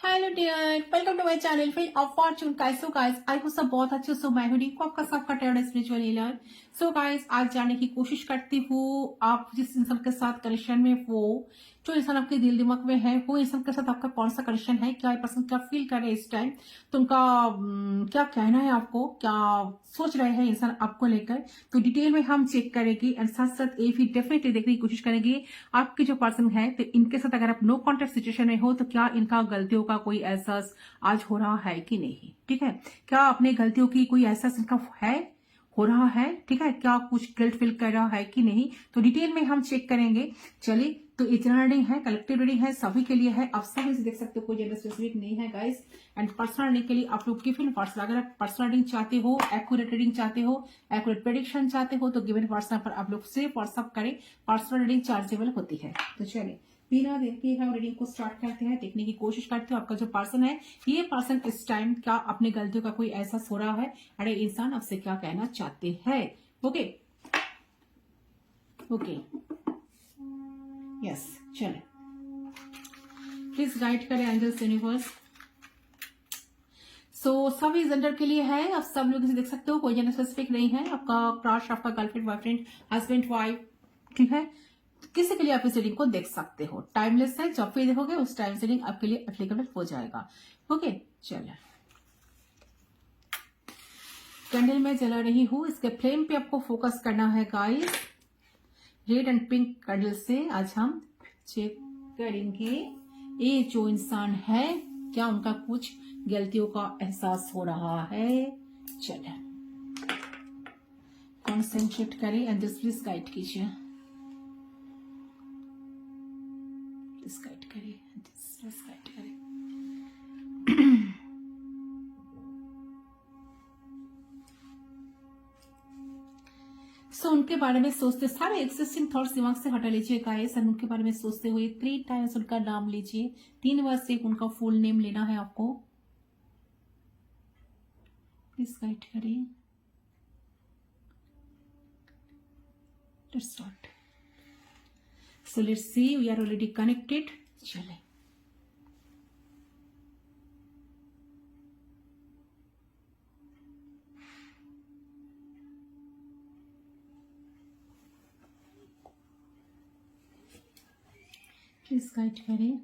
Hello dear, welcome to my channel feel of fortune. कैसे हो guys? I hope सब बहुत अच्छे हो। मैं हूं रिंकू, आपका सबका terror spiritual healer. So guys, आज जानने की कोशिश करती हूँ आप जिस इंसान के साथ कनेक्शन में हो, जो इंसान आपके दिल दिमाग में है, वो इंसान के साथ आपका कौन सा कनेक्शन है, क्या पर्सन क्या फील कर रहे हैं इस टाइम, तो उनका क्या कहना है आपको, क्या सोच रहे हैं इंसान आपको लेकर, तो डिटेल में हम चेक करेंगे एंड साथ साथ ये भी डेफिनेटली देखने की कोशिश करेंगे आपके जो पर्सन है, तो इनके साथ अगर आप नो कॉन्टेक्ट सिचुएशन में हो तो क्या इनका गलतियों का कोई एहसास आज हो रहा है कि नहीं। ठीक है, क्या अपने गलतियों की कोई एहसास इनका है, हो रहा है। ठीक है, क्या कुछ गिल्ट फील कर रहा है कि नहीं, तो डिटेल में हम चेक करेंगे। चलिए, तो इतना रीडिंग है, कलेक्टिव रीडिंग है, सभी के लिए है। आप सभी इसे देख सकते हो, कोई जेंडर स्पेसिफिक नहीं है गाइस। एंड पर्सनल रीडिंग के लिए आप लोग गिवन पर्सन, अगर आप पर्सनल रीडिंग चाहते हो, एक्यूरेट रीडिंग चाहते हो, एक्यूरेट प्रेडिक्शन चाहते हो, तो गिवन पर्सन पर आप लोग सिर्फ व्हाट्सअप करें। पर्सनल रीडिंग चार्जेबल होती है। तो चलिए, बिना देर के हम रीडिंग को स्टार्ट करते हैं, देखने की कोशिश करते हो आपका जो पर्सन है, ये पर्सन इस टाइम क्या अपने गलतियों का कोई एहसास हो रहा है, अरे इंसान आपसे क्या कहना चाहते हैं। ओके ओके, यस, चले, प्लीज गाइड करें एंजल्स यूनिवर्स। सो सभी जेंडर के लिए है, आप सब लोग इसे देख सकते हो, कोई जेंडर स्पेसिफिक नहीं है। आपका क्रश, आपका गर्लफ्रेंड, बॉयफ्रेंड, हस्बैंड, वाइफ, ठीक है, किसी के लिए आप इस रीडिंग को देख सकते हो। टाइमलेस है, जब भी देखोगे उस टाइम से रीडिंग आपके लिए एप्लीकेबल हो जाएगा। ओके, चलिए, कैंडल में जला रही हूं, इसके फ्लेम पे आपको फोकस करना है guys. Red and pink candle से आज हम चेक करेंगे ये जो इंसान है, क्या उनका कुछ गलतियों का एहसास हो रहा है। चलिए, कॉन्सेंट्रेट करें, एंजल्स प्लीज गाइड कीजिए, प्लीज गाइड करें, प्लीज गाइड करें। सो उनके बारे में सोचते, सारे एक्सिस्टिंग थॉट्स दिमाग से हटा लीजिए गाइस, और उनके बारे में सोचते हुए 3 टाइम्स उनका नाम लीजिए। 3 बार से उनका फुल नेम लेना है आपको। प्लीज गाइड करिए। Let's start. So let's see, we are already connected. चले, प्लीज गाइड करें।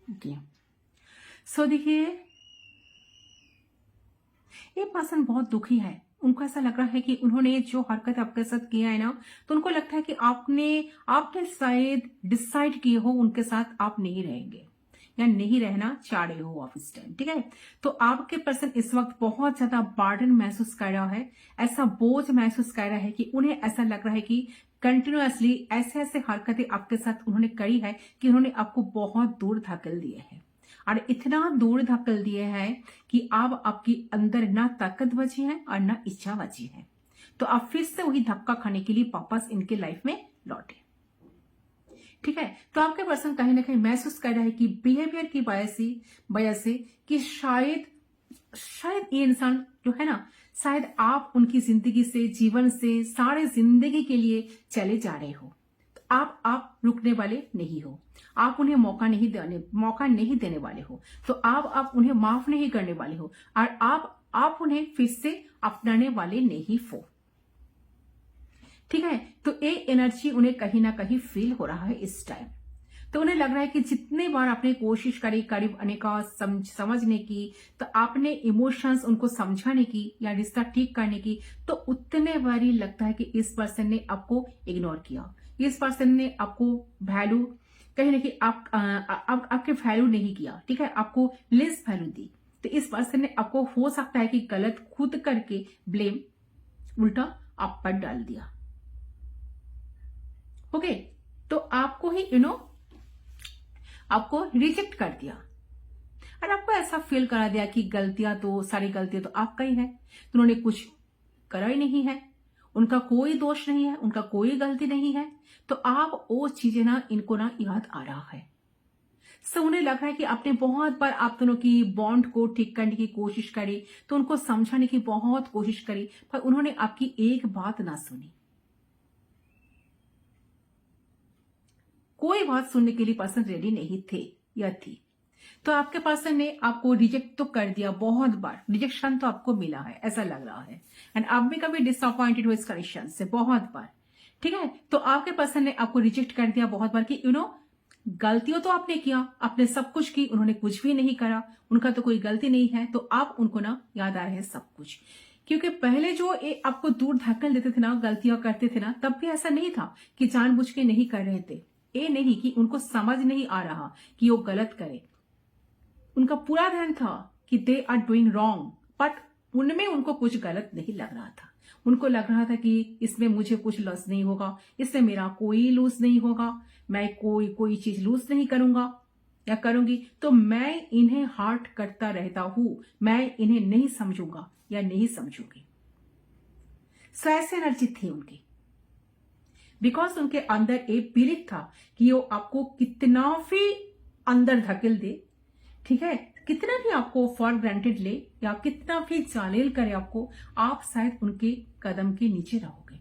ओके, सो देखिए, ये पर्सन बहुत दुखी है। उनको ऐसा लग रहा है कि उन्होंने जो हरकत आपके साथ किया है ना, तो उनको लगता है कि आपने शायद डिसाइड किए हो उनके साथ आप नहीं रहेंगे या नहीं रहना चाह रहे हो आप इस टाइम। ठीक है, तो आपके पर्सन इस वक्त बहुत ज्यादा बर्डन महसूस कर रहा है, ऐसा बोझ महसूस कर रहा है कि उन्हें ऐसा लग रहा है कि कंटिन्यूअसली ऐसे ऐसे हरकतें आपके साथ उन्होंने करी है कि उन्होंने आपको बहुत दूर धकेल दिए हैं, और इतना दूर धकेल दिए हैं कि अब आपकी अंदर ना ताकत बची है और ना इच्छा बची है। तो आप फिर से वही धक्का खाने के लिए वापस इनके लाइफ में लौटे। ठीक है, तो आपके पर्सन कहीं ना कहीं महसूस कर रहा है कि बिहेवियर की वजह से कि शायद ये इंसान जो है ना, शायद आप उनकी जिंदगी से, जीवन से, सारे जिंदगी के लिए चले जा रहे हो। तो आप रुकने वाले नहीं हो, आप उन्हें मौका नहीं देने वाले हो, तो आप उन्हें माफ नहीं करने वाले हो, और आप उन्हें फिर से अपनाने वाले नहीं हो। ठीक है, तो ये एनर्जी उन्हें कहीं ना कहीं फील हो रहा है इस टाइम। तो उन्हें लग रहा है कि जितने बार आपने कोशिश करी करीब आने का, समझने की, तो आपने इमोशंस उनको समझाने की या रिश्ता ठीक करने की, तो उतने बार ही लगता है कि इस पर्सन ने आपको इग्नोर किया, इस पर्सन ने आपको वैल्यू कहीं ना कहीं आपके वैल्यू नहीं किया। ठीक है, आपको लेस वैल्यू दी, तो इस पर्सन ने आपको हो सकता है कि गलत खुद करके ब्लेम उल्टा आप पर डाल दिया। ओके, तो आपको ही आपको रिजेक्ट कर दिया, और आपको ऐसा फील करा दिया कि सारी गलतियां तो आपका ही है, तो उन्होंने कुछ करा ही नहीं है, उनका कोई दोष नहीं है, उनका कोई गलती नहीं है, तो आप वो चीजें ना इनको ना याद आ रहा है। सो उन्हें लग रहा है कि आपने बहुत बार आप दोनों की बॉन्ड को ठीक करने की कोशिश करी, तो उनको समझाने की बहुत कोशिश करी, पर उन्होंने आपकी एक बात ना सुनी। कोई बात सुनने के लिए पर्सन रेडी नहीं थे या थी। तो आपके पर्सन ने आपको रिजेक्ट तो कर दिया बहुत बार, रिजेक्शन तो आपको मिला है ऐसा लग रहा है, एंड आप भी कभी डिसअपॉइंटेड हो इस कनेक्शन से बहुत बार। ठीक है, तो आपके पर्सन ने आपको रिजेक्ट कर दिया बहुत बार कि गलतियों तो आपने किया, आपने सब कुछ की, उन्होंने कुछ भी नहीं करा, उनका तो कोई गलती नहीं है, तो आप उनको ना याद आ रहे हैं सब कुछ। क्योंकि पहले जो आपको दूर धकेल देते थे ना, गलतियां करते थे ना, तब भी ऐसा नहीं था कि जानबूझ के नहीं कर रहे थे। ये नहीं कि उनको समझ नहीं आ रहा कि वो गलत करे, उनका पूरा ध्यान था कि they are doing wrong, but उनमें उनको कुछ गलत नहीं लग रहा था। उनको लग रहा था कि इसमें मुझे कुछ लॉस नहीं होगा, इसमें मेरा कोई लूज नहीं होगा, मैं कोई चीज लूज नहीं करूंगा या करूंगी, तो मैं इन्हें हार्ट करता रहता हूं, मैं इन्हें नहीं समझूंगा या नहीं समझूंगी। सो ऐसे एनर्जी थी उनकी, बिकॉज उनके अंदर एक बिलीफ था कि वो आपको कितना भी अंदर धकेल दे, ठीक है, कितना भी आपको फॉर ग्रांटेड ले या कितना भी जालेल करे आपको, आप शायद उनके कदम के नीचे रहोगे,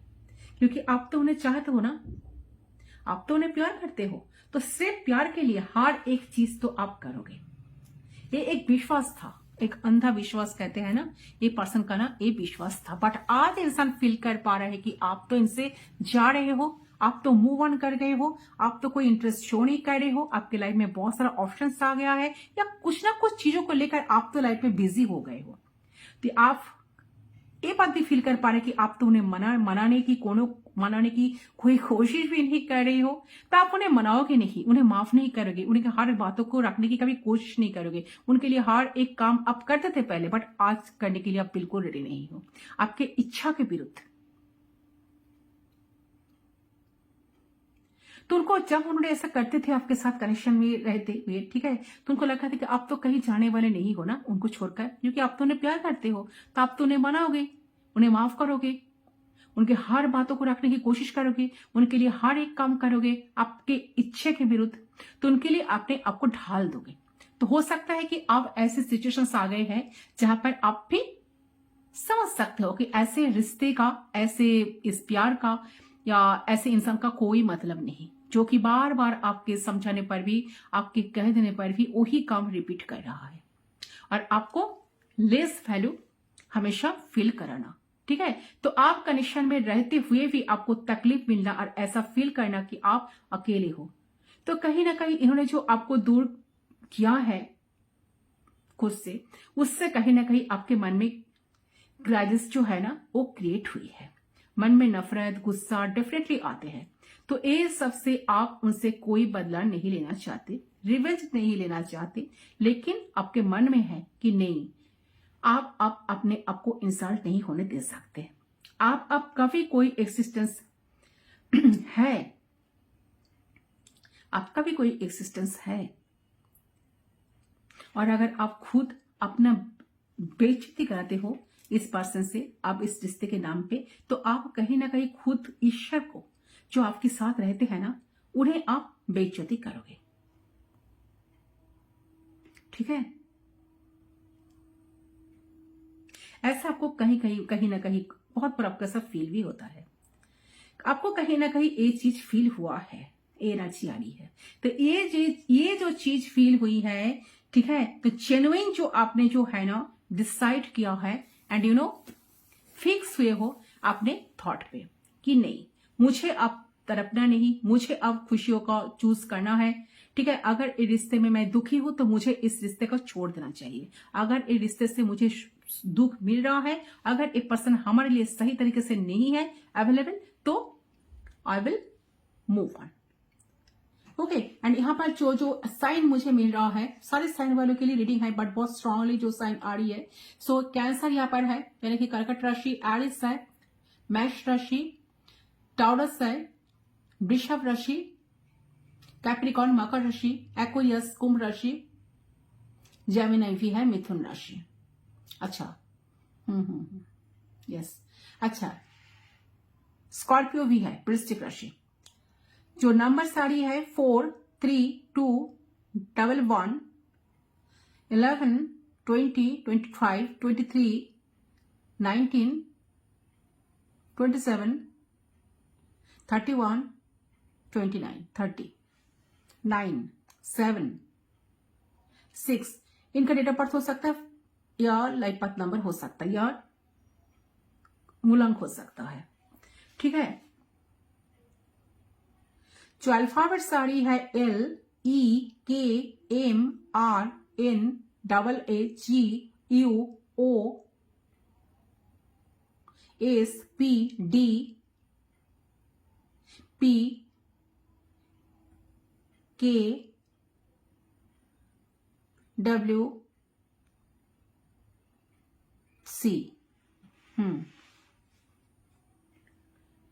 क्योंकि आप तो उन्हें चाहते हो ना, आप तो उन्हें प्यार करते हो, तो सिर्फ प्यार के लिए हर एक चीज तो आप करोगे। ये एक विश्वास था, एक अंधा विश्वास कहते हैं ना, ये पर्सन का ना ये विश्वास था। बट आज इंसान फील कर पा रहा है कि आप तो इनसे जा रहे हो, आप तो मूव ऑन कर गए हो, आप तो कोई इंटरेस्ट शो नहीं कर रहे हो, आपके लाइफ में बहुत सारा ऑप्शंस आ गया है, या कुछ ना कुछ चीजों को लेकर आप तो लाइफ में बिजी हो गए हो। तो आप ये बात भी फील कर पा रहे कि आप तो उन्हें मनाने की कोई कोशिश भी नहीं कर रही हो, तो आप उन्हें मनाओगे नहीं, उन्हें माफ नहीं करोगे, उनके हर बातों को रखने की कभी कोशिश नहीं करोगे, उनके लिए हर एक काम आप करते थे पहले, बट आज करने के लिए आप बिल्कुल रेडी नहीं हो, आपके इच्छा के विरुद्ध। तो उनको जब उन्होंने ऐसा करते थे आपके साथ कनेक्शन में रहते हुए, ठीक है, तो उनको लगता था कि आप तो कहीं जाने वाले नहीं हो ना उनको छोड़कर, क्योंकि आप तो उन्हें प्यार करते हो, तो आप तो उन्हें मनाओगे, उन्हें माफ करोगे, उनके हर बातों को रखने की कोशिश करोगे, उनके लिए हर एक काम करोगे आपके इच्छे के विरुद्ध, तो उनके लिए आपने आपको ढाल दोगे। तो हो सकता है कि आप ऐसे सिचुएशंस आ गए हैं जहां पर आप भी समझ सकते हो कि ऐसे रिश्ते का, ऐसे इस प्यार का या ऐसे इंसान का कोई मतलब नहीं, जो कि बार बार आपके समझाने पर भी, आपके कह देने पर भी वही काम रिपीट कर रहा है, और आपको लेस वैल्यू हमेशा फील कराना। ठीक है, तो आप कनेक्शन में रहते हुए भी आपको तकलीफ मिलना और ऐसा फील करना कि आप अकेले हो, तो कहीं ना कहीं इन्होंने जो आपको दूर किया है खुद से, उससे कहीं ना कहीं आपके मन में ग्रजेस जो है ना वो क्रिएट हुई है, मन में नफरत गुस्सा डेफिनेटली आते हैं। तो ये सबसे आप उनसे कोई बदला नहीं लेना चाहते, रिवेंज नहीं लेना चाहते, लेकिन आपके मन में है कि नहीं, आप अपने आप को इंसल्ट नहीं होने दे सकते, आप कभी कोई एक्सिस्टेंस है, आपका भी कोई एक्सिस्टेंस है, और अगर आप खुद अपना बेइज्जती कराते हो इस पर्सन से, आप इस रिश्ते के नाम पे, तो आप कहीं ना कहीं खुद ईश्वर को, जो आपके साथ रहते हैं ना, उन्हें आप बेइज्जती करोगे। ठीक है, ऐसा आपको कहीं ना कहीं बहुत बार आपका सब फील भी होता है, आपको कहीं ना कहीं ये चीज फील हुआ है, एनर्जी आ रही है, तो ये जो चीज फील हुई है, ठीक है, तो जेन्युइन जो आपने जो है ना डिसाइड किया है, एंड फिक्स हुए हो अपने थॉट पे कि नहीं, मुझे अब तड़पना नहीं, मुझे अब खुशियों का चूज करना है। ठीक है, अगर इस रिश्ते में मैं दुखी हूं तो मुझे इस रिश्ते को छोड़ देना चाहिए, अगर इस रिश्ते से मुझे दुख मिल रहा है, अगर एक पर्सन हमारे लिए सही तरीके से नहीं है अवेलेबल, तो I will move on. Okay, and यहाँ पर जो साइन मुझे मिल रहा है, सारे साइन वालों के लिए रीडिंग है, बट बहुत स्ट्रांगली जो साइन आ रही है, सो कैंसर यहाँ पर है, यानी कि कर्कट राशि, एरिस है, मेष राशि, टॉरस है, वृषभ राशि, कैप्रिकॉर्न मकर राशि, एक्वेरियस कुंभ राशि, जेमिनी भी है, मिथुन राशि। अच्छा, यस, अच्छा, स्कॉर्पियो भी है, वृश्चिक राशि। जो नंबर सारी है 4, 3, 2, 11, 11, 20, 25, 23, 19, 27, 31, 29, 30, 9, 7, 6, इनका डेट ऑफ बर्थ हो सकता है या लाइफ पाथ नंबर हो सकता है या मूलांक हो सकता है। ठीक है। जो अल्फाबेट सारी है LEAMARNWC।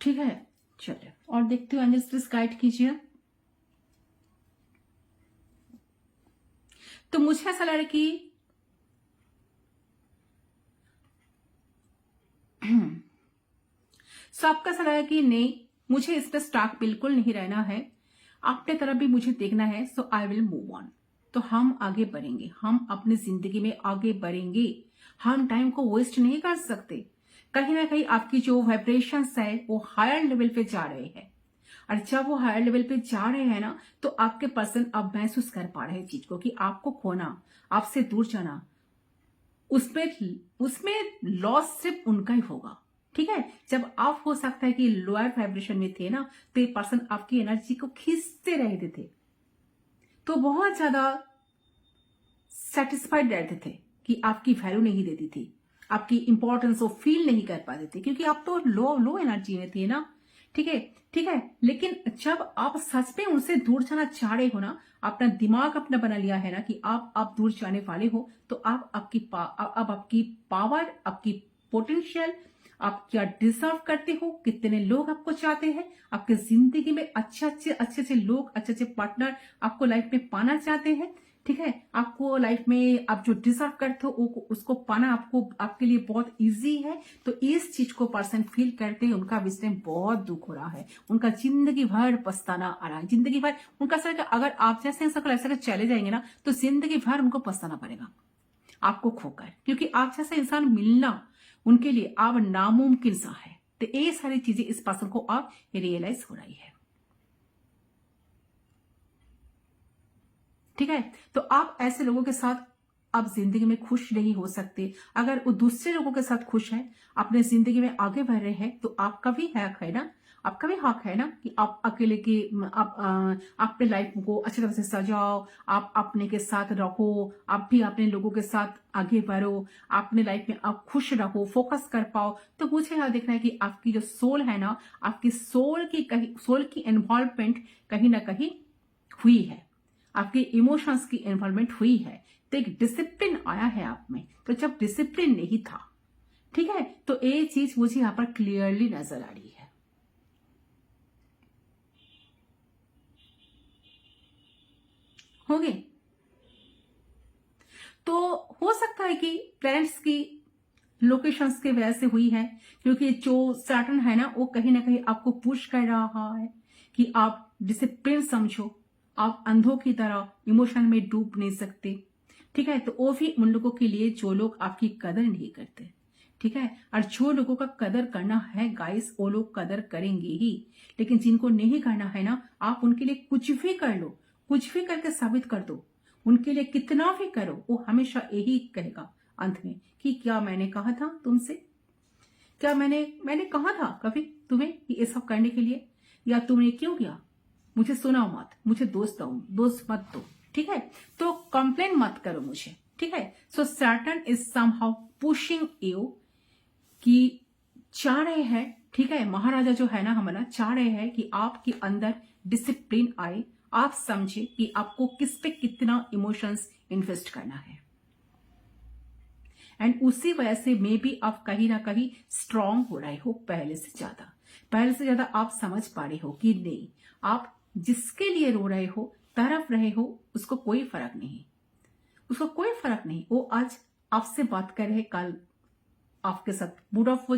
ठीक है, चलिए और देखते हो एंजल्स प्लीज गाइड कीजिए। तो मुझे ऐसा लग रहा है कि सबका ऐसा लग रहा है कि नहीं, मुझे इस पर स्टॉक बिल्कुल नहीं रहना है, अपने तरफ भी मुझे देखना है, सो आई विल मूव ऑन। तो हम आगे बढ़ेंगे, हम अपनी जिंदगी में आगे बढ़ेंगे, हम टाइम को वेस्ट नहीं कर सकते। कहीं ना कहीं आपकी जो वाइब्रेशंस है वो हायर लेवल पे जा रहे हैं, और जब वो हायर लेवल पे जा रहे हैं ना, तो आपके पर्सन अब महसूस कर पा रहे हैं चीज को कि आपको खोना, आपसे दूर जाना, उसमें लॉस सिर्फ उनका ही होगा। ठीक है। जब आप हो सकता है कि लोअर वाइब्रेशन में थे ना, तो ये पर्सन आपकी एनर्जी को खींचते रहते थे, तो बहुत ज्यादा सेटिस्फाइड रहते थे कि आपकी वैल्यू नहीं देती थी, आपकी इंपॉर्टेंस वो फील नहीं कर पाते थे, क्योंकि आप तो लो एनर्जी में थे ना। ठीक है, ठीक है। लेकिन जब आप सच में उनसे दूर जाना चाह रहे हो ना, अपना दिमाग अपना बना लिया है ना कि आप दूर जाने वाले हो, तो आप आपकी पावर, आपकी पोटेंशियल, आप क्या डिजर्व करते हो, कितने लोग आपको चाहते हैं, आपके जिंदगी में अच्छे लोग, अच्छे पार्टनर आपको लाइफ में पाना चाहते हैं। ठीक है। आपको लाइफ में आप जो डिजर्व करते हो उसको पाना आपके लिए बहुत इजी है। तो इस चीज को पर्सन फील करते हैं, उनका इस टाइम बहुत दुख हो रहा है, उनका जिंदगी भर पछताना आ रहा है, जिंदगी भर उनका सर अगर आप जैसे ऐसा चले जाएंगे ना, तो जिंदगी भर उनको पछताना पड़ेगा आपको खोकर, क्योंकि आप जैसा इंसान मिलना उनके लिए आप नामुमकिन सा है। तो ये सारी चीजें इस पर्सन को आप रियलाइज हो रही है। ठीक है। तो आप ऐसे लोगों के साथ आप जिंदगी में खुश नहीं हो सकते। अगर वो दूसरे लोगों के साथ खुश है, अपने जिंदगी में आगे बढ़ रहे हैं, तो आपका भी हक है ना, आपका भी हक है ना कि आप अकेले की आप अपने लाइफ को अच्छी तरह से सजाओ, आप अपने के साथ रहो, आप भी अपने लोगों के साथ आगे बढ़ो, अपने लाइफ में आप खुश रहो, फोकस कर पाओ। तो मुझे यह देखना है कि आपकी जो सोल है ना, आपकी सोल की इन्वॉल्वमेंट कहीं ना कहीं हुई है, आपके इमोशंस की इन्वॉल्वमेंट हुई है, तो एक डिसिप्लिन आया है आप में। तो जब डिसिप्लिन नहीं था, ठीक है, तो ये चीज मुझे यहां पर क्लियरली नजर आ रही है। हो गए। तो हो सकता है कि प्लैनेट्स की लोकेशंस की वजह से हुई है, क्योंकि जो सैटर्न है ना, वो कहीं ना कहीं आपको पुश कर रहा है कि आप डिसिप्लिन समझो, आप अंधों की तरह इमोशन में डूब नहीं सकते। ठीक है। तो वो भी उन लोगों के लिए जो लोग आपकी कदर नहीं करते। ठीक है। और जो लोगों का कदर करना है गाइस, वो लोग कदर करेंगे ही, लेकिन जिनको नहीं करना है ना, आप उनके लिए कुछ भी कर लो, कुछ भी करके साबित कर दो, उनके लिए कितना भी करो, वो हमेशा यही कहेगा अंत में कि क्या मैंने कहा था तुमसे, क्या मैंने कहा था कभी तुम्हें कि ये सब करने के लिए, या तुमने क्यों किया, मुझे सुनाओ मत, मुझे दोस्त मत दो। ठीक है। तो कंप्लेन मत करो मुझे। ठीक है। So Saturn is somehow pushing you कि चाह रहे हैं, ठीक है, महाराजा जो है ना हमारा, चाह रहे हैं कि आपके अंदर डिसिप्लिन आए, आप समझे कि आपको किस पे कितना इमोशंस इन्वेस्ट करना है, एंड उसी वजह से मे बी आप कहीं ना कहीं स्ट्रांग हो रहे हो, पहले से ज्यादा आप समझ पा रहे हो कि नहीं, आप जिसके लिए रो रहे हो, तरफ रहे हो, उसको कोई फर्क नहीं, वो आज आपसे बात कर रहे, कल आपके साथ मूड ऑफ हो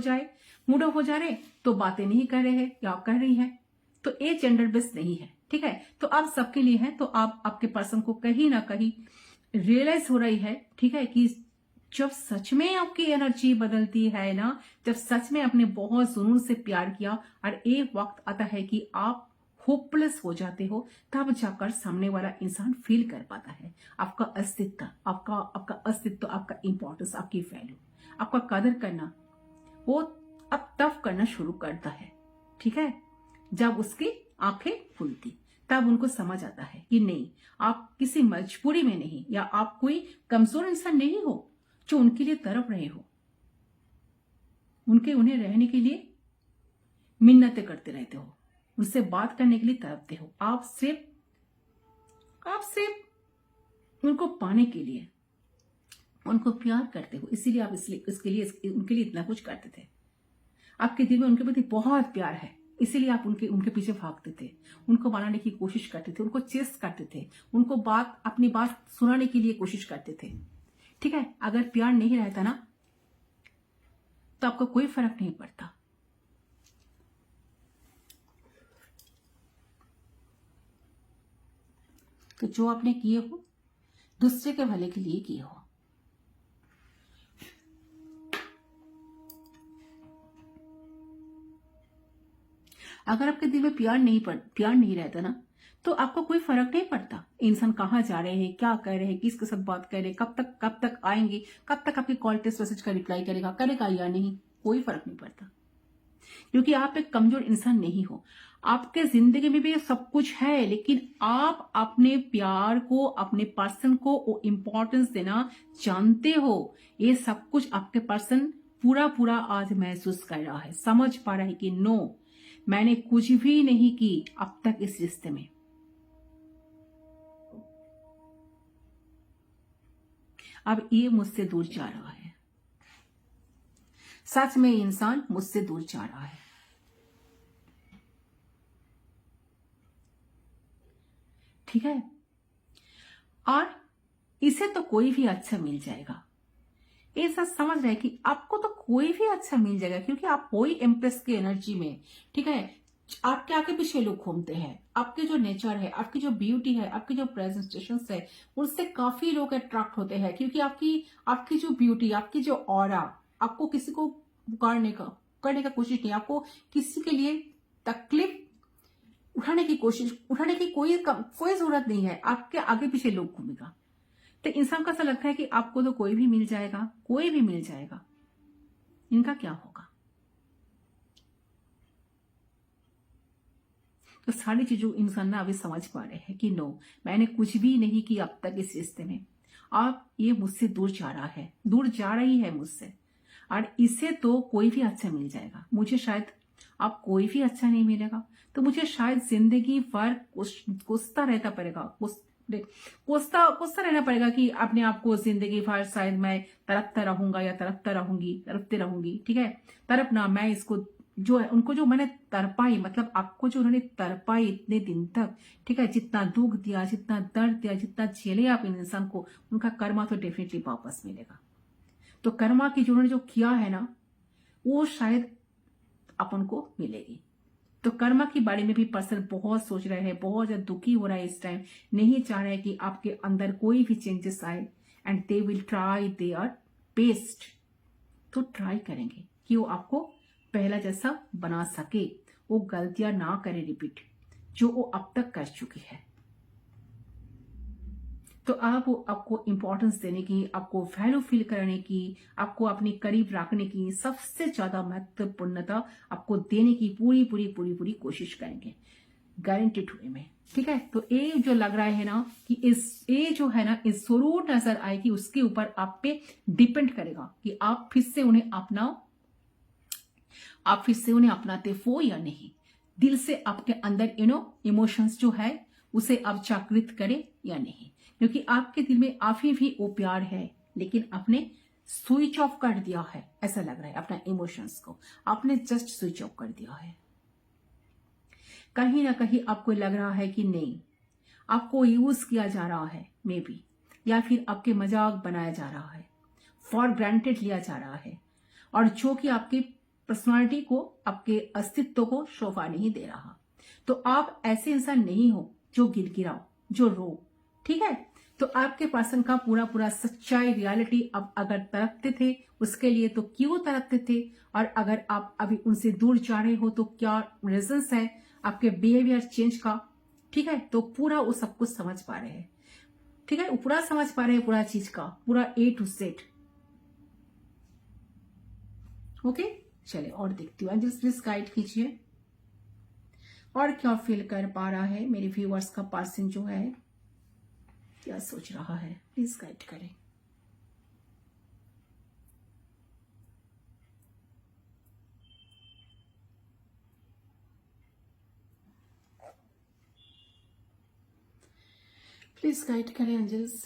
जा रहे तो बातें नहीं कर रहे हैं या कर रही है, तो ये जेंडर बेस्ड नहीं है, ठीक है। तो आप सबके लिए है, तो आप आपके पर्सन को कहीं ना कहीं रियलाइज हो रही है, ठीक है, कि जब सच में आपकी एनर्जी बदलती है ना, जब सच में आपने बहुत जुनून से प्यार किया और एक वक्त आता है कि आप होपलेस हो जाते हो, तब जाकर सामने वाला इंसान फील कर पाता है आपका अस्तित्व, आपका इंपॉर्टेंस, आपकी वैल्यू, आपका कदर करना वो अब तब करना शुरू करता है, ठीक है। जब उसकी आंखें खुलती तब उनको समझ आता है कि नहीं, आप किसी मजबूरी में नहीं, या आप कोई कमजोर इंसान नहीं हो जो उनके लिए तड़प रहे हो, उन्हें रहने के लिए मिन्नतें करते रहते हो, उनसे बात करने के लिए तड़पते हो। आप सिर्फ उनको पाने के लिए उनको प्यार करते हो, इसीलिए आप उनके लिए इतना कुछ करते थे। आपके दिल में उनके प्रति बहुत प्यार है, इसीलिए आप उनके पीछे भागते थे, उनको मनाने की कोशिश करते थे, उनको चेस करते थे, उनको अपनी बात सुनाने के लिए कोशिश करते थे, ठीक है। अगर प्यार नहीं रहता ना तो आपको कोई फर्क नहीं पड़ता। तो जो आपने किए हो दूसरे के भले के लिए किए हो। अगर आपके दिल में प्यार नहीं रहता ना तो आपको कोई फर्क नहीं पड़ता इंसान कहाँ जा रहे हैं, क्या कर रहे हैं, किसके साथ बात कर रहे हैं, कब तक आएंगे, कब तक आपके कॉल टेक्स्ट मैसेज का रिप्लाई करेगा या नहीं, कोई फर्क नहीं पड़ता। क्योंकि आप एक कमजोर इंसान नहीं हो, आपके जिंदगी में भी सब कुछ है, लेकिन आप अपने प्यार को, अपने पर्सन को वो इंपॉर्टेंस देना जानते हो। ये सब कुछ आपके पर्सन पूरा आज महसूस कर रहा है, समझ पा रहा है कि नो, मैंने कुछ भी नहीं की अब तक इस रिश्ते में, अब ये मुझसे दूर जा रहा है। सच में इंसान मुझसे दूर जा रहा है, ठीक है। और इसे तो कोई भी अच्छा मिल जाएगा, ऐसा समझ रहे कि आपको तो कोई भी अच्छा मिल जाएगा, क्योंकि आप वही एम्प्रेस की एनर्जी में, ठीक है। आपके आगे पीछे लोग घूमते हैं, आपके जो नेचर है, आपकी जो ब्यूटी है, आपकी जो प्रेजेंटेशन है, उससे काफी लोग अट्रैक्ट होते हैं, क्योंकि आपकी जो ब्यूटी, आपकी जो ऑरा, आपको किसी को करने का कोशिश नहीं, आपको किसी के लिए तकलीफ उठाने की कोई जरूरत नहीं है, आपके आगे पीछे लोग घूमेगा। तो इंसान को ऐसा लगता है कि आपको तो कोई भी मिल जाएगा, इनका क्या होगा। तो सारी चीजों इंसान ना अभी समझ पा रहे हैं कि नो, मैंने कुछ भी नहीं किया अब तक इस रिश्ते में, अब ये मुझसे दूर जा रही है मुझसे, और इसे तो कोई भी अच्छा मिल जाएगा, मुझे शायद अब कोई भी अच्छा नहीं मिलेगा, तो मुझे शायद जिंदगी भर कोसता रहना पड़ेगा कि अपने आप को जिंदगी भर शायद मैं तड़पता रहूंगा या तड़पते रहूंगी, ठीक है। तड़पना, मैं इसको जो है, उनको जो मैंने तरपाई, मतलब आपको जो उन्होंने तरपाई इतने दिन तक, ठीक है, जितना दुख दिया, जितना दर्द दिया, जितना झेले आप इन इंसान को, उनका कर्मा तो डेफिनेटली वापस मिलेगा। तो कर्मा की जो उन्होंने जो किया है ना, वो शायद अपन को मिलेगी। तो कर्मा के बारे में भी पर्सन बहुत सोच रहे हैं, बहुत ज्यादा दुखी हो रहा है इस टाइम, नहीं चाह रहे कि आपके अंदर कोई भी चेंजेस आए, and they will try their best. तो ट्राई करेंगे कि वो आपको पहला जैसा बना सके, वो गलतियां ना करे रिपीट जो वो अब तक कर चुकी है। तो आपको इंपॉर्टेंस देने की, आपको वैल्यू फील करने की, आपको अपने करीब रखने की सबसे ज्यादा महत्वपूर्णता आपको देने की पूरी कोशिश करेंगे, गारंटेड वे में, ठीक है। तो ये जो लग रहा है ना कि ये जो है ना, इस जरूर नजर आएगी, उसके ऊपर आप पे डिपेंड करेगा कि आप फिर से उन्हें अपनाते हो या नहीं, दिल से आपके अंदर इमोशंस जो है उसे आप जागृत करें या नहीं, क्योंकि आपके दिल में अभी भी वो प्यार है, लेकिन आपने स्विच ऑफ कर दिया है, ऐसा लग रहा है। अपना इमोशंस को आपने जस्ट स्विच ऑफ कर दिया है। कहीं ना कहीं आपको लग रहा है कि नहीं, आपको यूज किया जा रहा है मे बी, या फिर आपके मजाक बनाया जा रहा है, फॉर ग्रांटेड लिया जा रहा है, और जो कि आपकी पर्सनालिटी को, आपके अस्तित्व को शोभा नहीं दे रहा। तो आप ऐसे इंसान नहीं हो जो गिड़गिड़ाओ, जो रो, ठीक है। तो आपके पर्सन का पूरा पूरा सच्चाई, रियलिटी अब अगर तड़पते थे उसके लिए तो क्यों तड़पते थे, और अगर आप अभी उनसे दूर जा रहे हो तो क्या रीजंस है आपके बिहेवियर चेंज का, ठीक है। तो पूरा वो सब कुछ समझ पा रहे हैं, ठीक है, वो पूरा समझ पा रहे हैं, पूरा चीज का पूरा A to Z। ओके, चलिए और देखती हूँ, एंजल्स प्लीज गाइड कीजिए और क्या फील कर पा रहा है मेरे व्यूअर्स का पर्सन जो है, क्या सोच रहा है, प्लीज गाइड करें। प्लीज गाइड करें एंजल्स।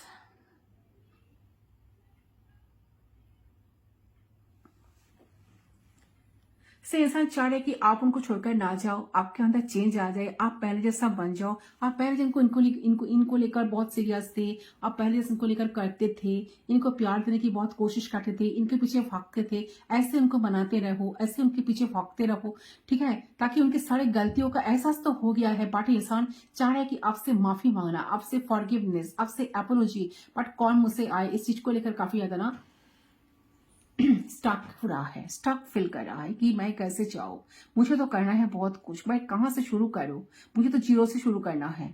से इंसान चाह रहे कि आप उनको छोड़कर ना जाओ, आपके अंदर चेंज आ जाए, आप पहले जैसा बन जाओ। आप पहले जिनको इनको लेकर बहुत सीरियस थे, आप पहले जैसे इनको लेकर करते थे, इनको प्यार देने की बहुत कोशिश करते थे, इनके पीछे भागते थे, ऐसे उनको बनाते रहो, ऐसे उनके पीछे भागते रहो, ठीक है, ताकि उनकी सारी गलतियों का एहसास तो हो गया है, बट इंसान चाह रहा है कि आपसे माफी मांगना, आपसे फॉरगिवनेस, आपसे एपोलॉजी, बट कौन मुझसे आए, इस चीज को लेकर काफी ज्यादा ना स्टक हो रहा है, स्टक फील कर रहा है कि मैं कैसे जाऊं, मुझे तो करना है बहुत कुछ, मैं कहां से शुरू करूं, मुझे तो जीरो से शुरू करना है,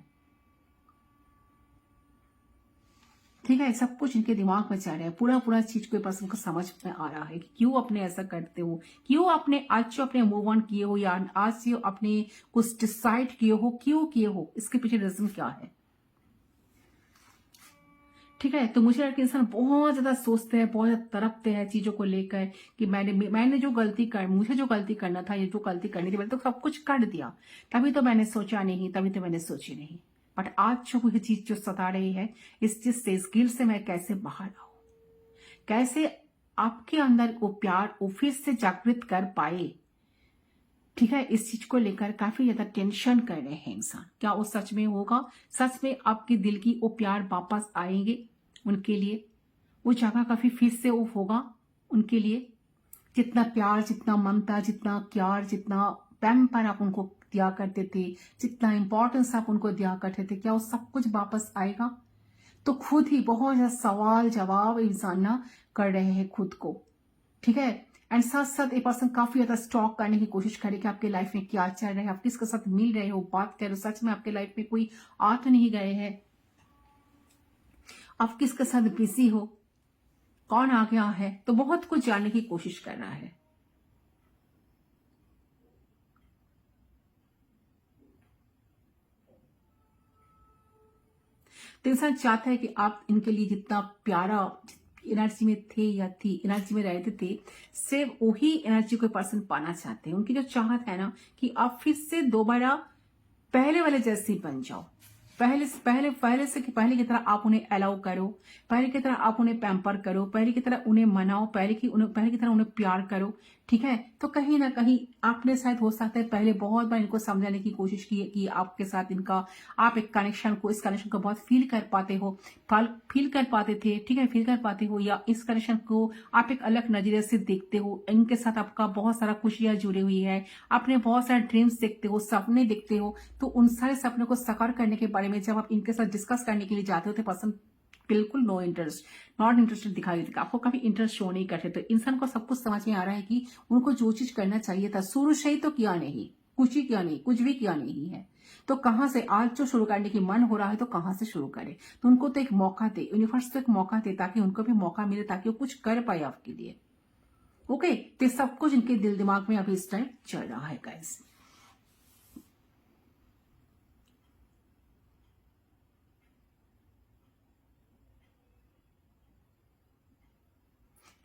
ठीक है। सब कुछ इनके दिमाग में चल रहा है, पूरा पूरा चीज कोई पर्सन को समझ में आ रहा है कि क्यों अपने ऐसा करते हो, क्यों अपने आज जो अपने मूव ऑन किए हो या आज से अपने कुछ डिसाइड किए हो, क्यों किए हो, इसके पीछे रीजन क्या है, ठीक है। तो मुझे लगता है इंसान बहुत ज्यादा सोचते हैं, बहुत ज्यादा तड़पते हैं चीजों को लेकर कि मैंने जो गलती कर, मुझे जो गलती करना था, ये जो गलती करनी थी, मैंने तो सब कुछ कर दिया, तभी तो मैंने सोचा नहीं, तभी तो मैंने सोची नहीं। बट आज जो ये चीज जो सता रही है, इस चीज से, इस गिल्ट से मैं कैसे बाहर आऊं, कैसे आपके अंदर वो प्यार वो फिर से जागृत कर पाए, ठीक है। इस चीज को लेकर काफी ज्यादा टेंशन कर रहे हैं इंसान, क्या वो सच में होगा, सच में आपके दिल की वो प्यार वापस आएंगे उनके लिए, वो जगह काफी फिर से वो होगा उनके लिए, जितना प्यार, जितना ममता, जितना प्यार, जितना पैम्पर आप उनको दिया करते थे, जितना इंपॉर्टेंस आप उनको दिया करते थे, क्या वो सब कुछ वापस आएगा। तो खुद ही बहुत ज्यादा सवाल जवाब इंसान ना कर रहे हैं खुद को, ठीक है। एंड साथ साथ एक पर्सन काफी ज्यादा स्टॉक करने की कोशिश करे कि आपके लाइफ में क्या चल रहा है, आप किसके साथ मिल रहे हो, बात कर रहे हो, सच में आपके लाइफ में कोई आ तो नहीं गए हैं, आप किसके साथ बिजी हो, कौन आ गया है, तो बहुत कुछ जानने की कोशिश कर रहा है। तो इंसान चाहता है कि आप इनके लिए जितना प्यारा एनर्जी में थे या थी, एनर्जी में रहते थे, सिर्फ वही एनर्जी कोई पर्सन पाना चाहते हैं। उनकी जो चाहत है ना कि आप फिर से दोबारा पहले वाले जैसे बन जाओ, पहले की तरह आप उन्हें अलाउ करो, पहले की तरह आप उन्हें पैम्पर करो, पहले की तरह उन्हें मनाओ, पहले की तरह उन्हें प्यार करो, ठीक है। तो कहीं ना कहीं आपने शायद हो सकता है पहले बहुत बार इनको समझाने की कोशिश की है कि आपके साथ इनका, आप एक कनेक्शन को, इस कनेक्शन को बहुत फील कर पाते हो, फील कर पाते थे, ठीक है, फील कर पाते हो, या इस कनेक्शन को आप एक अलग नजरिए से देखते हो, इनके साथ आपका बहुत सारा खुशियां जुड़ी हुई है, आपने बहुत सारे ड्रीम्स देखते हो, सपने देखते हो। तो उन सारे सपनों को साकार करने के बारे में जब आप इनके साथ डिस्कस करने के लिए जाते हो तो पर्सन बिल्कुल नो इंटरेस्ट, नॉट इंटरेस्टेड दिखाई देगा, आपको कभी इंटरेस्ट शो नहीं करते। तो इंसान को सब कुछ समझ में आ रहा है कि उनको जो चीज करना चाहिए था शुरू से ही तो किया नहीं, कुछ ही किया नहीं, कुछ भी किया नहीं है, तो कहां से आज जो शुरू करने की मन हो रहा है तो कहां से शुरू करे। तो उनको तो एक मौका दे, यूनिवर्स को एक मौका दे, ताकि उनको भी मौका मिले, ताकि वो कुछ कर पाए आपके लिए। ओके, तो सब कुछ इनके दिल दिमाग में अभी इस टाइम चल रहा है गाइस।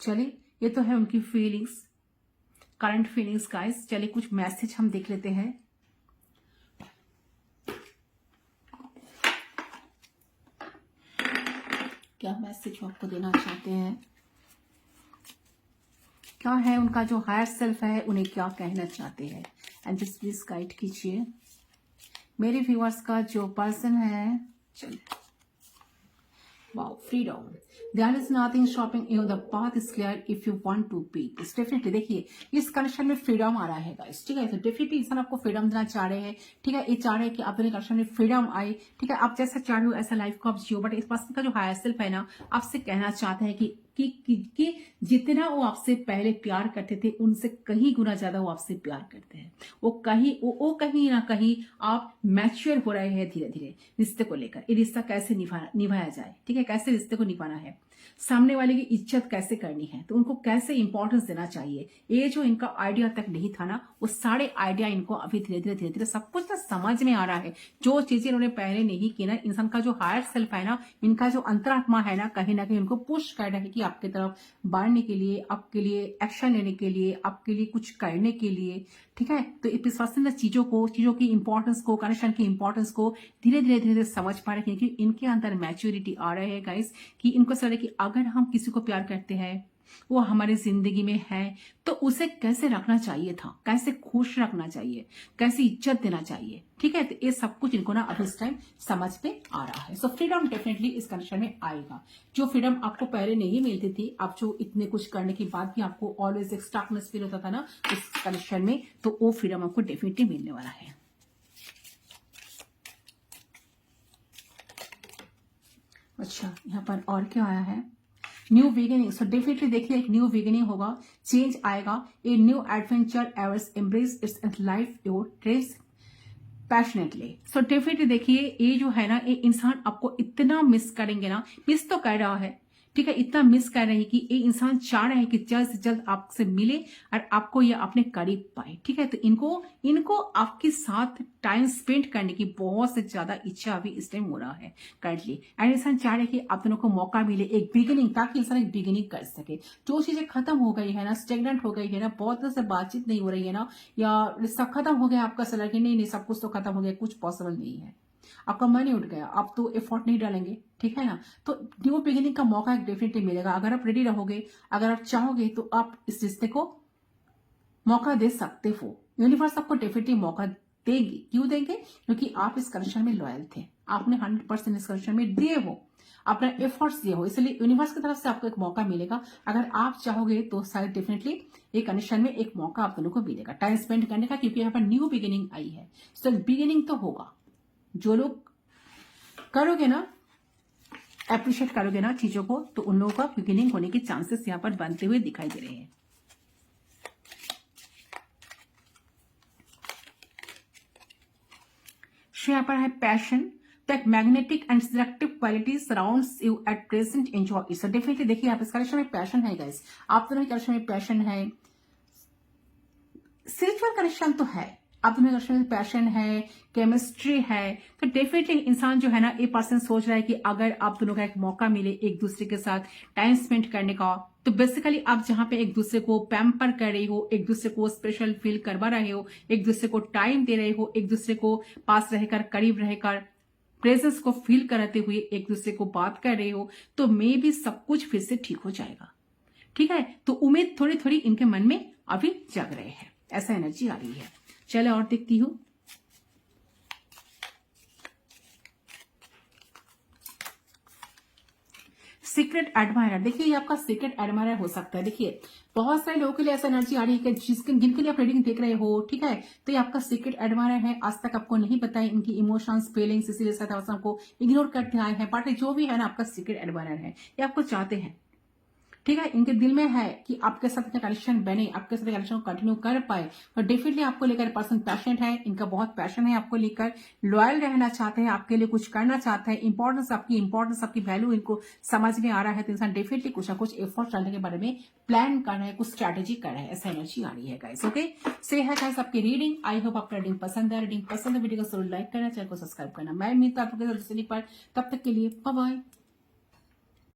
चलिए, ये तो है उनकी फीलिंग्स, करंट फीलिंग्स गाइस। चलिए कुछ मैसेज हम देख लेते हैं। क्या मैसेज आपको देना चाहते हैं, क्या है उनका जो हायर सेल्फ है, उन्हें क्या कहना चाहते हैं, एंड जस्ट प्लीज गाइड कीजिए मेरे व्यूअर्स का जो पर्सन है। चलिए Wow, freedom. There is nothing stopping you. The path is clear if you want to be. It's definitely देखिए इस कनेक्शन में फ्रीडम आ रहा है गाइस, ठीक है। तो डेफिनेटली इंसान आपको फ्रीडम देना चाह रहे हैं, ठीक है। ये चाह रहे हैं कि आप दोनों कनेक्शन में फ्रीडम आए, ठीक है। आप जैसा चाह रहे हो ऐसा लाइफ को आप जियो, बट इस पर्सन का जो हायर सेल्फ है ना, आपसे कहना चाहता है कि जितना वो आपसे पहले प्यार करते थे उनसे कहीं गुना ज्यादा वो आपसे प्यार करते हैं। वो कहीं ना कहीं आप मैच्योर हो रहे हैं धीरे धीरे रिश्ते को लेकर। ये रिश्ता कैसे निभाया जाए, ठीक है, कैसे रिश्ते को निभाना है, सामने वाले की इज्जत कैसे करनी है, तो उनको कैसे इंपॉर्टेंस देना चाहिए, ये जो इनका आइडिया तक नहीं था ना, वो सारे आइडिया इनको अभी धीरे धीरे सब कुछ ना समझ में आ रहा है। जो चीजें इन्होंने पहले नहीं की ना, इंसान का जो हायर सेल्फ है ना, इनका जो अंतरात्मा है ना कहीं उनको पुश कर रहा है कि आपके तरफ बढ़ने के लिए, आपके लिए एक्शन लेने के लिए, आपके लिए कुछ करने के लिए, ठीक है। तो इस पर्सन चीजों की इंपॉर्टेंस को, कनेक्शन की इंपॉर्टेंस को धीरे धीरे समझ पा रहे हैं, क्योंकि इनके अंदर मैच्योरिटी आ रहे हैं गाइस, कि इनको समझ कि अगर हम किसी को प्यार करते हैं, वो हमारे जिंदगी में है, तो उसे कैसे रखना चाहिए था, कैसे खुश रखना चाहिए, कैसे इज्जत देना चाहिए, ठीक है। तो ये सब कुछ इनको ना अभी इस टाइम समझ में आ रहा है। सो फ्रीडम डेफिनेटली इस कनेक्शन में आएगा। जो फ्रीडम आपको पहले नहीं मिलती थी, आप जो इतने कुछ करने के बाद भी आपको ऑलवेज एक स्टकनेस फील होता था ना इस कनेक्शन में, तो वो फ्रीडम आपको डेफिनेटली मिलने वाला है। अच्छा, यहाँ पर और क्या आया है, न्यू बिगिनिंग। सो डेफिनेटली देखिए एक न्यू बिगिनिंग होगा, चेंज आएगा, a new adventure averse embrace it's life your dreams passionately. So definitely देखिए ये जो है ना, ये इंसान आपको इतना मिस करेंगे ना, मिस तो कर रहा है, ठीक है, इतना मिस कर रहे हैं कि ये इंसान चाह रहे हैं कि जल्द से जल्द आपसे मिले और आपको ये अपने करीब पाए, ठीक है। तो इनको आपके साथ टाइम स्पेंड करने की बहुत से ज्यादा इच्छा अभी इस टाइम हो रहा है करंटली, एंड इंसान चाह रहे हैं कि आप दोनों को मौका मिले एक बिगिनिंग, ताकि इंसान एक बिगिनिंग कर सके। जो चीजें खत्म हो गई है ना, स्टेगनेंट हो गई है ना, बहुत दिनों से बातचीत नहीं हो रही है ना, या रिश्ता खत्म हो गया आपका, सलाह कि नहीं सब कुछ तो खत्म हो गया, कुछ पॉसिबल नहीं है, आपका मन ही उठ गया, आप तो एफर्ट नहीं डालेंगे, ठीक है ना। तो न्यू बिगिनिंग का मौका डेफिनेटली मिलेगा। अगर आप रेडी रहोगे, अगर आप चाहोगे, तो आप इस रिश्ते को मौका दे सकते हो। यूनिवर्स आपको डेफिनेटली मौका देगी। क्यों देंगे? क्योंकि आप इस कनेक्शन में लॉयल थे, आपने 100% इस कनेक्शन में दिए हो, अपना एफर्ट्स दिए हो, इसलिए यूनिवर्स की तरफ से आपको एक मौका मिलेगा। अगर आप चाहोगे तो शायद डेफिनेटली ये कनेक्शन में एक मौका आप दोनों को मिलेगा टाइम स्पेंड करने का, क्योंकि यहाँ पर न्यू बिगिनिंग आई है। सो बिगिनिंग तो होगा। जो लोग करोगे ना, अप्रिशिएट करोगे ना चीजों को, तो उन लोगों का बिगिनिंग होने के चांसेस यहां पर बनते हुए दिखाई दे रहे हैं। यहाँ पर है passion, that magnetic and seductive quality surrounds you at present, enjoy it। So definitely देखिए आप इस कनेक्शन में पैशन है गाइस, आप दोनों कनेक्शन में पैशन है, स्पिरिचुअल कनेक्शन तो है, आप दोनों कनेक्शन में पैशन है, केमिस्ट्री है। तो डेफिनेटली इंसान जो है ना, ये पर्सन सोच रहा है कि अगर आप दोनों का एक मौका मिले एक दूसरे के साथ टाइम स्पेंड करने का, तो बेसिकली आप जहां पे एक दूसरे को पैम्पर कर रहे हो, एक दूसरे को स्पेशल फील करवा रहे हो, एक दूसरे को टाइम दे रहे हो, एक दूसरे को पास रहकर, करीब रहकर, प्रेजेंस को फील कराते हुए एक दूसरे को बात कर रहे हो, तो मे भी सब कुछ फिर से ठीक हो जाएगा, ठीक है। तो उम्मीद थोड़ी थोड़ी इनके मन में अभी जग रहे हैं, ऐसा एनर्जी आ रही है। चले और देखती हूं। सीक्रेट एडमायरर, देखिए ये आपका सीक्रेट एडमायरर हो सकता है। देखिए बहुत सारे लोगों के लिए ऐसा एनर्जी आ रही है कि जिनके लिए आप रीडिंग देख रहे हो, ठीक है, तो ये आपका सीक्रेट एडमायरर है। आज तक आपको नहीं बताया इनकी इमोशंस, फीलिंग्स, इसीलिए शायद आपको इग्नोर करते आए हैं, बट जो भी है ना, आपका सीक्रेट एडमायरर है, ये आपको चाहते हैं, ठीक है। इनके दिल में है कि आपके साथ कनेक्शन बने, आपके साथ कनेक्शन को कंटिन्यू कर पाए। तो डेफिनेटली आपको लेकर पर्सन पैशनेट है, इनका बहुत पैशन है आपको लेकर, लॉयल रहना चाहते हैं, आपके लिए कुछ करना चाहते हैं, इंपॉर्टेंस, आपकी वैल्यू इनको समझ में आ रहा है। तो इंसान डेफिनेटली कुछ ना कुछ एफर्ट डालने के बारे में प्लान कर रहा है, कुछ स्ट्रैटेजी कर रहा है, ऐसा एनर्जी आ रही है गाइस। ओके, से है गाइस आपकी रीडिंग। आई होप आपका रीडिंग पसंद है। रीडिंग पसंद है वीडियो को जरूर लाइक करना, चैनल को सब्सक्राइब करना। मैं मिलता हूं आपके पर, तब तक के लिए बाय बाय।